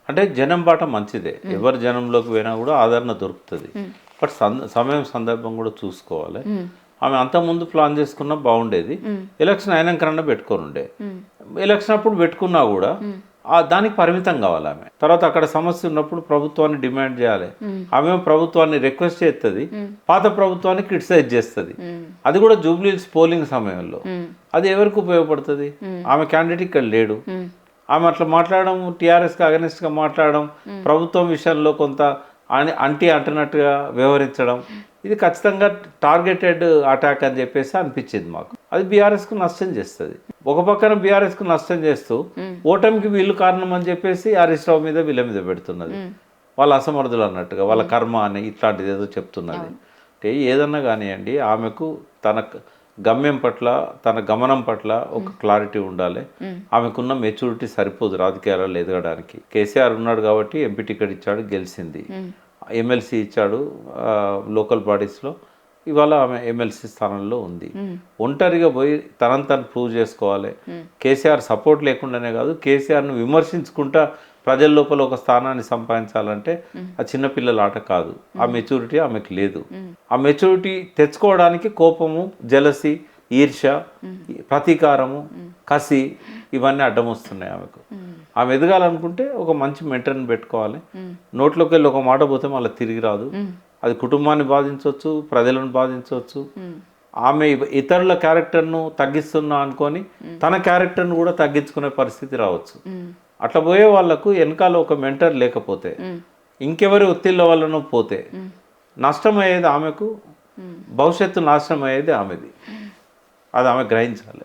అంటే జనం బాట మంచిదే, ఎవరి జనంలోకి పోయినా కూడా ఆదరణ దొరుకుతుంది. బట్ సమయం సందర్భం కూడా చూసుకోవాలి. ఆమె అంతకుముందు ప్లాన్ చేసుకున్నా బాగుండేది, ఎలక్షన్ అయినాకన్నా పెట్టుకొని ఉండే. ఎలక్షన్ అప్పుడు పెట్టుకున్నా కూడా దానికి పరిమితం కావాలి ఆమె. తర్వాత అక్కడ సమస్య ఉన్నప్పుడు ప్రభుత్వాన్ని డిమాండ్ చేయాలి. ఆమె ప్రభుత్వాన్ని రిక్వెస్ట్ చేస్తుంది, పాత ప్రభుత్వాన్ని క్రిటిసైజ్ చేస్తుంది. అది కూడా జూబ్లీహిల్స్ పోలింగ్ సమయంలో. అది ఎవరికి ఉపయోగపడుతుంది? ఆమె క్యాండిడేట్ ఇక్కడ లేడు. ఆమె అట్లా మాట్లాడడం, టీఆర్ఎస్కి అగెనిస్ట్గా మాట్లాడడం, ప్రభుత్వం విషయంలో కొంత అంటున్నట్టుగా వ్యవహరించడం, ఇది ఖచ్చితంగా టార్గెటెడ్ అటాక్ అని చెప్పేసి అనిపించింది మాకు. అది బీఆర్ఎస్కు నష్టం చేస్తుంది. ఒక పక్కన బీఆర్ఎస్కు నష్టం చేస్తూ ఓటమికి వీళ్ళు కారణం అని చెప్పేసి హరీష్ రావు మీద వీళ్ళ మీద పెడుతున్నది. వాళ్ళ అసమర్థులు అన్నట్టుగా, వాళ్ళ కర్మ అని ఇట్లాంటిది ఏదో చెప్తున్నది. అంటే ఏదన్నా కానివ్వండి, ఆమెకు తన గమ్యం పట్ల, తన గమనం పట్ల ఒక క్లారిటీ ఉండాలి. ఆమెకున్న మెచ్యూరిటీ సరిపోదు రాజకీయాలలో ఎదగడానికి. కేసీఆర్ ఉన్నాడు కాబట్టి ఎంపీ టికెట్ ఇచ్చాడు, గెలిచింది. ఎమ్మెల్సీ ఇచ్చాడు లోకల్ బాడీస్లో, ఇవాళ ఆమె ఎమ్మెల్సీ స్థానంలో ఉంది. ఒంటరిగా పోయి తనని తను ప్రూవ్ చేసుకోవాలి. కేసీఆర్ సపోర్ట్ లేకుండానే కాదు, కేసీఆర్ను విమర్శించుకుంటా ప్రజల లోపల ఒక స్థానాన్ని సంపాదించాలంటే ఆ చిన్నపిల్లల ఆట కాదు. ఆ మెచ్యూరిటీ ఆమెకు లేదు. ఆ మెచ్యూరిటీ తెచ్చుకోవడానికి కోపము, జలసి, ఈర్ష్య, ప్రతీకారము, కసి ఇవన్నీ అడ్డం వస్తున్నాయి ఆమెకు. ఆమె ఎదగాలనుకుంటే ఒక మంచి మెంటర్ని పెట్టుకోవాలి. నోట్లోకి వెళ్ళి ఒక మాట పోతే మళ్ళీ తిరిగి రాదు. అది కుటుంబాన్ని బాధించవచ్చు, ప్రజలను బాధించవచ్చు. ఆమె ఇతరుల క్యారెక్టర్ను తగ్గిస్తున్నా అనుకొని తన క్యారెక్టర్ను కూడా తగ్గించుకునే పరిస్థితి రావచ్చు. అట్లా పోయే వాళ్లకు వెనకాల ఒక మెంటర్ లేకపోతే, ఇంకెవరి ఒత్తిళ్ళ వల్లనో పోతే నష్టం అయ్యేది ఆమెకు, భవిష్యత్తు నాశనం అయ్యేది ఆమెది. అది ఆమె గ్రహించాలి.